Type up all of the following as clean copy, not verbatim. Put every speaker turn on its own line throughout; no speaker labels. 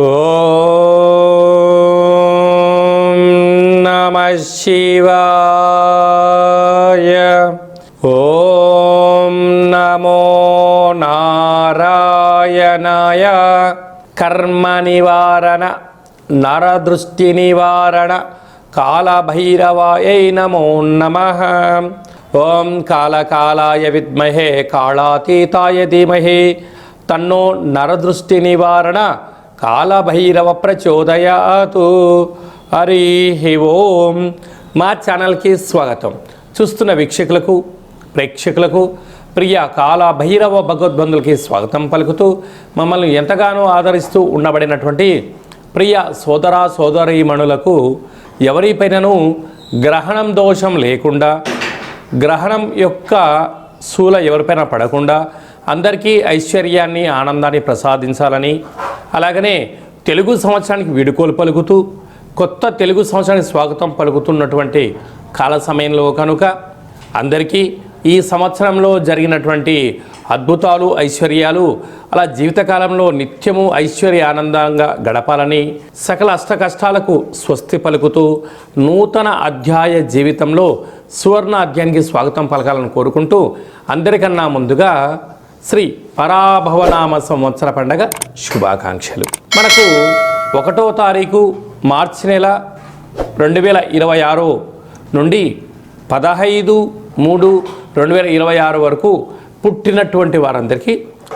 ఓం నమః శివాయ. ఓం నమో నారాయణాయ. కర్మ నివారణ నరదృష్టి నివారణ కాళభైరవాయై నమో నమః. ఓం కాళకాళాయ విద్మహే కాళాతీతాయ ధీమహి తన్నో నరదృష్టి నివారణ కాళభైరవ ప్రచోదయాతు. హరి ఓం. మా ఛానల్కి స్వాగతం. చూస్తున్న వీక్షకులకు ప్రేక్షకులకు ప్రియ కాళభైరవ భగవద్బంధులకి స్వాగతం పలుకుతూ మమ్మల్ని ఎంతగానో ఆదరిస్తూ ఉండబడినటువంటి ప్రియ సోదర సోదరీమణులకు ఎవరిపైనను గ్రహణం దోషం లేకుండా, గ్రహణం యొక్క శూల ఎవరిపైన పడకుండా అందరికీ ఐశ్వర్యాన్ని ఆనందాన్ని ప్రసాదించాలని, అలాగనే తెలుగు సంవత్సరానికి వీడుకోలు పలుకుతూ కొత్త తెలుగు సంవత్సరానికి స్వాగతం పలుకుతున్నటువంటి కాల సమయంలో కనుక అందరికీ ఈ సంవత్సరంలో జరిగినటువంటి అద్భుతాలు ఐశ్వర్యాలు అలా జీవితకాలంలో నిత్యము ఐశ్వర్య ఆనందంగా గడపాలని, సకల అష్ట కష్టాలకు స్వస్తి పలుకుతూ నూతన అధ్యాయ జీవితంలో సువర్ణ అధ్యాయానికి స్వాగతం పలకాలని కోరుకుంటూ అందరికన్నా ముందుగా శ్రీ పరాభవనామ సంవత్సర పండగ శుభాకాంక్షలు. మనకు 1వ తారీఖు మార్చి నెల 2026 నుండి 15/3/2026 వరకు పుట్టినటువంటి వారందరికీ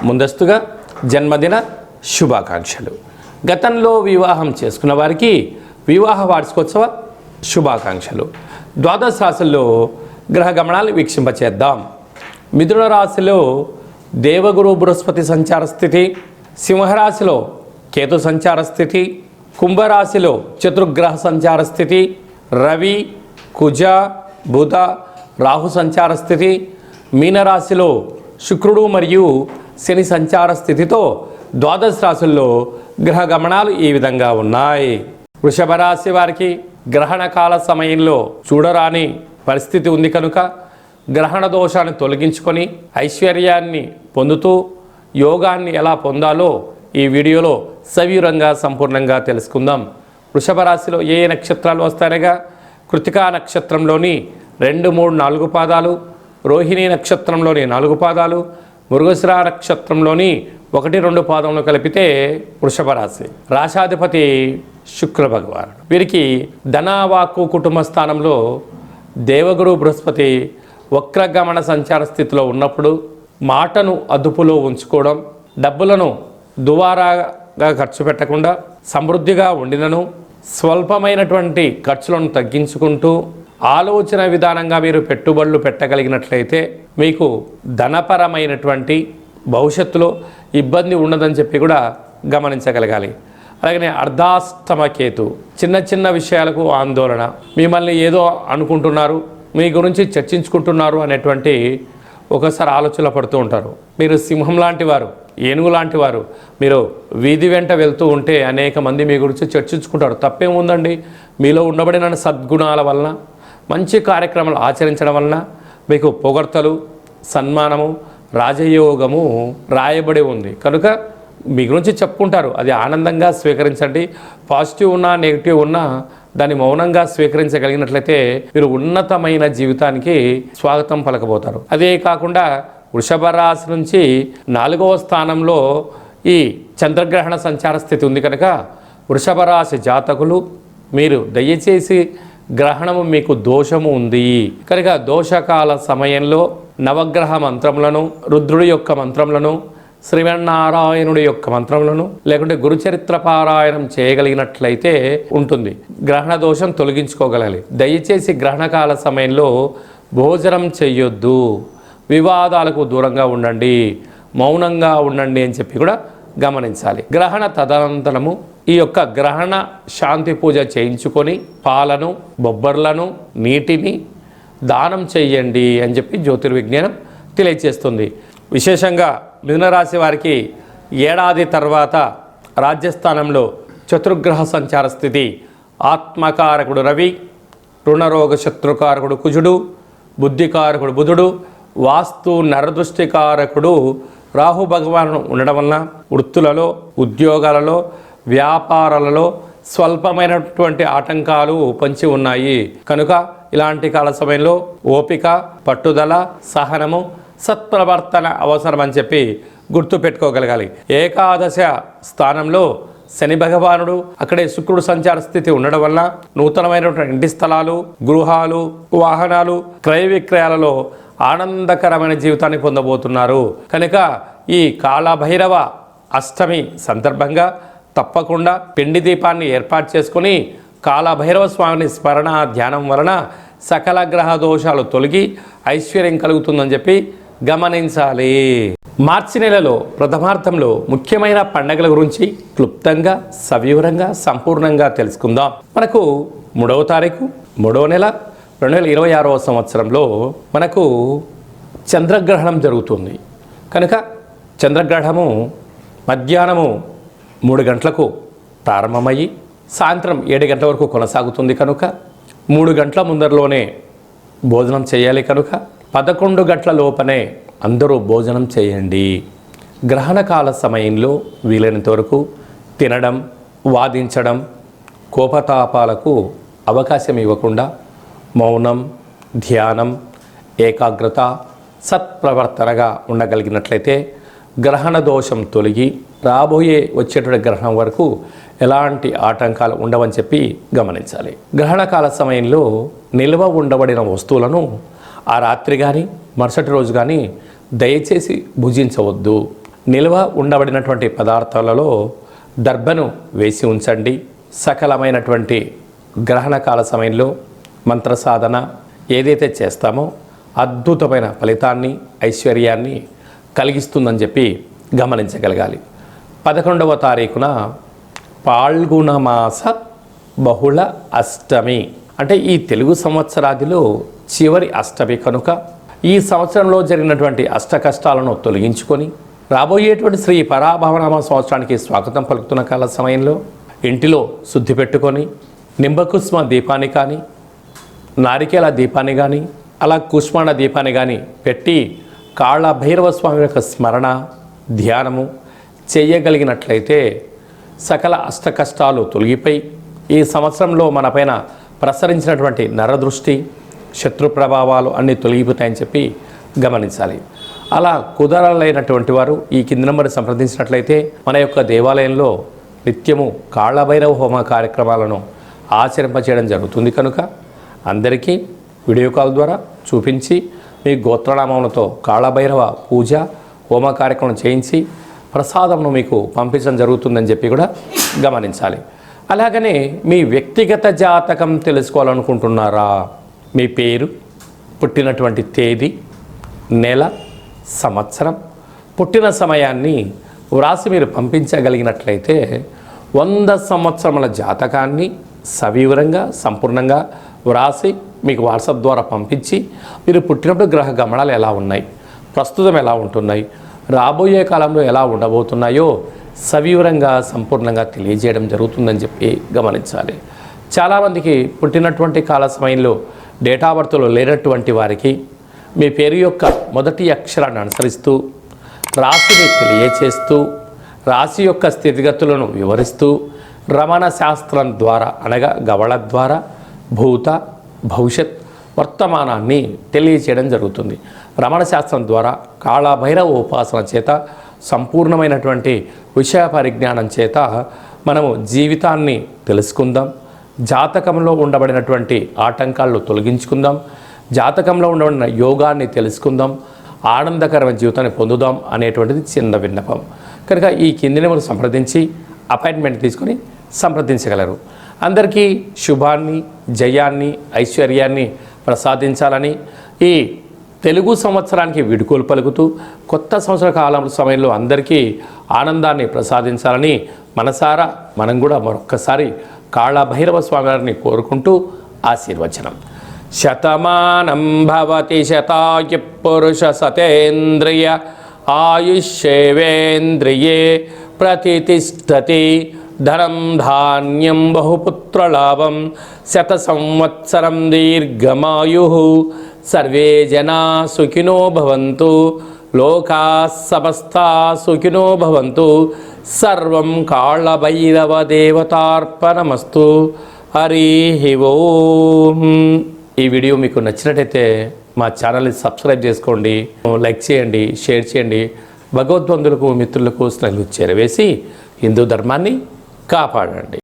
ముందస్తుగా జన్మదిన శుభాకాంక్షలు. గతంలో వివాహం చేసుకున్న వారికి వివాహ వార్షికోత్సవ శుభాకాంక్షలు. ద్వాదశ రాశుల్లో గ్రహ గమనాలు వీక్షింపచేద్దాం. మిథున రాశిలో దేవగురు బృహస్పతి సంచార స్థితి, సింహరాశిలో కేతు సంచార స్థితి, కుంభరాశిలో చతుర్గ్రహ సంచార స్థితి, రవి కుజ బుధ రాహు సంచార స్థితి, మీనరాశిలో శుక్రుడు మరియు శని సంచార స్థితితో ద్వాదశ రాశుల్లో గ్రహ గమనాలు ఈ విధంగా ఉన్నాయి. వృషభ రాశి వారికి గ్రహణ కాల సమయంలో చూడరాని పరిస్థితి ఉంది కనుక గ్రహణ దోషాన్ని తొలగించుకొని ఐశ్వర్యాన్ని పొందుతూ యోగాన్ని ఎలా పొందాలో ఈ వీడియోలో సవివరంగా సంపూర్ణంగా తెలుసుకుందాం. వృషభ రాశిలో ఏ నక్షత్రాలు వస్తాయనగా కృతికా నక్షత్రంలోని 2, 3, 4 పాదాలు, రోహిణీ నక్షత్రంలోని 4 పాదాలు, మృగశిర నక్షత్రంలోని 1, 2 పాదంలో కలిపితే వృషభ రాశి. రాశాధిపతి శుక్ర భగవానుడు. వీరికి ధనవాక్కు కుటుంబ స్థానంలో దేవగురు బృహస్పతి వక్రగమన సంచార స్థితిలో ఉన్నప్పుడు మాటను అదుపులో ఉంచుకోవడం, డబ్బులను దువారాగా ఖర్చు పెట్టకుండా సమృద్ధిగా ఉండినను స్వల్పమైనటువంటి ఖర్చులను తగ్గించుకుంటూ ఆలోచన విధానంగా మీరు పెట్టుబడులు పెట్టగలిగినట్లయితే మీకు ధనపరమైనటువంటి భవిష్యత్తులో ఇబ్బంది ఉండదని చెప్పి కూడా గమనించగలగాలి. అలాగనే అర్ధాష్టమ కేతు చిన్న చిన్న విషయాలకు ఆందోళన, మిమ్మల్ని ఏదో అనుకుంటున్నారు, మీ గురించి చర్చించుకుంటున్నారు అనేటువంటి ఒకసారి ఆలోచనలో పడుతూ ఉంటారు. మీరు సింహం లాంటి వారు, ఏనుగు లాంటి వారు. మీరు వీధి వెంట వెళ్తూ ఉంటే అనేక మంది మీ గురించి చర్చించుకుంటారు. తప్పేముందండి? మీలో ఉండబడిన సద్గుణాల వలన, మంచి కార్యక్రమాలు ఆచరించడం వలన మీకు పొగడ్తలు, సన్మానము, రాజయోగము రాయబడి ఉంది కనుక మీ గురించి చెప్పుకుంటారు. అది ఆనందంగా స్వీకరించండి. పాజిటివ్ ఉన్నా నెగిటివ్ ఉన్నా దాన్ని మౌనంగా స్వీకరించగలిగినట్లయితే మీరు ఉన్నతమైన జీవితానికి స్వాగతం పలకబోతారు. అదే కాకుండా వృషభ రాశి నుంచి 4వ స్థానంలో ఈ చంద్రగ్రహణ సంచార స్థితి ఉంది కనుక వృషభ రాశి జాతకులు మీరు దయచేసి గ్రహణము మీకు దోషము ఉంది కనుక దోషకాల సమయంలో నవగ్రహ మంత్రములను, రుద్రుడి యొక్క మంత్రములను, శ్రీమన్నారాయణుడి యొక్క మంత్రములను లేకుంటే గురుచరిత్ర పారాయణం చేయగలిగినట్లయితే ఉంటుంది. గ్రహణ దోషం తొలగించుకోగలగాలి. దయచేసి గ్రహణకాల సమయంలో భోజనం చెయ్యొద్దు, వివాదాలకు దూరంగా ఉండండి, మౌనంగా ఉండండి అని చెప్పి కూడా గమనించాలి. గ్రహణ తదనంతరము ఈ యొక్క గ్రహణ శాంతి పూజ చేయించుకొని పాలను, బొబ్బర్లను, నీటిని దానం చెయ్యండి అని చెప్పి జ్యోతిర్విజ్ఞానం తెలియజేస్తుంది. విశేషంగా మిథున రాశి వారికి ఏడాది తర్వాత రాజ్యస్థానంలో చతుర్గ్రహ సంచార స్థితి, ఆత్మకారకుడు రవి, రుణరోగ శత్రుకారకుడు కుజుడు, బుద్ధికారకుడు బుధుడు, వాస్తు నరదృష్టికారకుడు రాహు భగవాను ఉండడం వలన వృత్తులలో, ఉద్యోగాలలో వ్యాపారాలలో స్వల్పమైనటువంటి ఆటంకాలు పొంచి ఉన్నాయి కనుక ఇలాంటి కాల సమయంలో ఓపిక, పట్టుదల, సహనము, సత్ప్రవర్తన అవసరం అని చెప్పి గుర్తు పెట్టుకోగలగాలి. ఏకాదశ స్థానంలో శని భగవానుడు, అక్కడే శుక్రుడు సంచార స్థితి ఉండడం వల్ల నూతనమైనటువంటి ఇంటి స్థలాలు, గృహాలు, వాహనాలు, క్రయ విక్రయాలలో ఆనందకరమైన జీవితాన్ని పొందబోతున్నారు. కనుక ఈ కాళభైరవ అష్టమి సందర్భంగా తప్పకుండా పిండి దీపాన్ని ఏర్పాటు చేసుకుని కాళభైరవ స్వామిని స్మరణ ధ్యానం వలన సకల గ్రహ దోషాలు తొలగి ఐశ్వర్యం కలుగుతుందని చెప్పి గమనించాలి. మార్చి నెలలో ప్రథమార్థంలో ముఖ్యమైన పండగల గురించి క్లుప్తంగా, సవివరంగా, సంపూర్ణంగా తెలుసుకుందాం. మనకు 3వ తారీఖు 3వ నెల 2026వ సంవత్సరంలో మనకు చంద్రగ్రహణం జరుగుతుంది. కనుక చంద్రగ్రహణము మధ్యాహ్నము 3 గంటలకు ప్రారంభమయ్యి సాయంత్రం 7 గంటల వరకు కొనసాగుతుంది. కనుక 3 గంటల ముందరలోనే భోజనం చేయాలి. కనుక 11 గంటల లోపనే అందరూ భోజనం చేయండి. గ్రహణకాల సమయంలో వీలైనంత వరకు తినడం, వాదించడం, కోపతాపాలకు అవకాశం ఇవ్వకుండా మౌనం, ధ్యానం, ఏకాగ్రత, సత్ప్రవర్తనగా ఉండగలిగినట్లయితే గ్రహణ దోషం తొలగి రాబోయే వచ్చేటువంటి గ్రహణం వరకు ఎలాంటి ఆటంకాలు ఉండవని చెప్పి గమనించాలి. గ్రహణకాల సమయంలో నిల్వ ఉండబడిన వస్తువులను ఆ రాత్రి కానీ మరుసటి రోజు కానీ దయచేసి భుజించవద్దు. నిల్వ ఉండబడినటువంటి పదార్థాలలో దర్భను వేసి ఉంచండి. సకలమైనటువంటి గ్రహణకాల సమయంలో మంత్ర సాధన ఏదైతే చేస్తామో అద్భుతమైన ఫలితాన్ని, ఐశ్వర్యాన్ని కలిగిస్తుందని చెప్పి గమనించగలగాలి. 11వ తారీఖున పాల్గొన మాస బహుళ అష్టమి, అంటే ఈ తెలుగు సంవత్సరాదిలో చివరి అష్టమి కనుక ఈ సంవత్సరంలో జరిగినటువంటి అష్ట కష్టాలను తొలగించుకొని రాబోయేటువంటి శ్రీ పరాభవనామ సంవత్సరానికి స్వాగతం పలుకుతున్న కాల సమయంలో ఇంటిలో శుద్ధి పెట్టుకొని నింబకుస్మ దీపాన్ని కానీ, నారికేల దీపాన్ని కానీ, అలా కుష్మాండ దీపాన్ని కానీ పెట్టి కాళభైరవ స్వామి యొక్క స్మరణ ధ్యానము చేయగలిగినట్లయితే సకల అష్ట కష్టాలు తొలగిపోయి ఈ సంవత్సరంలో మనపైన ప్రసరించినటువంటి నరదృష్టి, శత్రు ప్రభావాలు అన్నీ తొలగిపోతాయని చెప్పి గమనించాలి. అలా కుదరలేనటువంటి వారు ఈ కింది నెంబర్ సంప్రదించినట్లయితే మన యొక్క దేవాలయంలో నిత్యము కాళభైరవ హోమ కార్యక్రమాలను ఆచరింపచేయడం జరుగుతుంది. కనుక అందరికీ వీడియో కాల్ ద్వారా చూపించి మీ గోత్రనామములతో కాళభైరవ పూజ హోమ కార్యక్రమం చేయించి ప్రసాదంను మీకు పంపించడం జరుగుతుందని చెప్పి కూడా గమనించాలి. అలాగనే మీ వ్యక్తిగత జాతకం తెలుసుకోవాలనుకుంటున్నారా? మీ పేరు, పుట్టినటువంటి తేదీ, నెల, సంవత్సరం, పుట్టిన సమయాన్ని వ్రాసి మీరు పంపించగలిగినట్లయితే 100 సంవత్సరముల జాతకాన్ని సవివరంగా, సంపూర్ణంగా వ్రాసి మీకు వాట్సాప్ ద్వారా పంపించి మీరు పుట్టినప్పుడు గ్రహ గమనాలు ఎలా ఉన్నాయి, ప్రస్తుతం ఎలా ఉంటున్నాయి, రాబోయే కాలంలో ఎలా ఉండబోతున్నాయో సవివరంగా, సంపూర్ణంగా తెలియజేయడం జరుగుతుందని చెప్పి గమనించాలి. చాలామందికి పుట్టినటువంటి కాల సమయంలో డేటా బర్త్లో లేనటువంటి వారికి మీ పేరు యొక్క మొదటి అక్షరాన్ని అనుసరిస్తూ రాశిని తెలియచేస్తూ రాశి యొక్క స్థితిగతులను వివరిస్తూ రమణ శాస్త్రం ద్వారా అనగా గవళ ద్వారా భూత, భవిష్యత్, వర్తమానాన్ని తెలియచేయడం జరుగుతుంది. రమణ శాస్త్రం ద్వారా కాళభైరవ ఉపాసన చేత, సంపూర్ణమైనటువంటి విషయ పరిజ్ఞానం చేత మనము జీవితాన్ని తెలుసుకుందాం. జాతకంలో ఉండబడినటువంటి ఆటంకాలను తొలగించుకుందాం. జాతకంలో ఉండబడిన యోగాన్ని తెలుసుకుందాం. ఆనందకరమైన జీవితాన్ని పొందుదాం అనేటువంటిది చిన్న విన్నపం. కనుక ఈ కింది నెంబర్ సంప్రదించి అపాయింట్మెంట్ తీసుకొని సంప్రదించగలరు. అందరికీ శుభాన్ని, జయాన్ని, ఐశ్వర్యాన్ని ప్రసాదించాలని ఈ తెలుగు సంవత్సరానికి వీడుకోలు పలుకుతూ కొత్త సంవత్సర కాలం సమయంలో అందరికీ ఆనందాన్ని ప్రసాదించాలని మనసారా మనం కూడా మరొక్కసారి కాళభైరవ స్వామి వారిని కోరుకుంటూ ఆశీర్వచనం. శతమానం భవతి శతాయు పురుష సతేంద్రియ ఆయుష్యేవేంద్రియే ప్రతిష్టతి ధనం ధాన్యం బహుపుత్రలాభం శత సంవత్సరం దీర్ఘమాయు సర్వే జనా సుఖినో భవంతు లోకా సమస్తా సుఖినో భవంతు సర్వం కాళభైరవ దేవతార్పణమస్తు. హరి ఓం. ఈ వీడియో మీకు నచ్చినట్టయితే మా ఛానల్ని సబ్స్క్రైబ్ చేసుకోండి, లైక్ చేయండి, షేర్ చేయండి. భగవద్బంధులకు మిత్రులకు స్నేహితులకు చేరవేసి హిందూ ధర్మాన్ని కాపాడండి.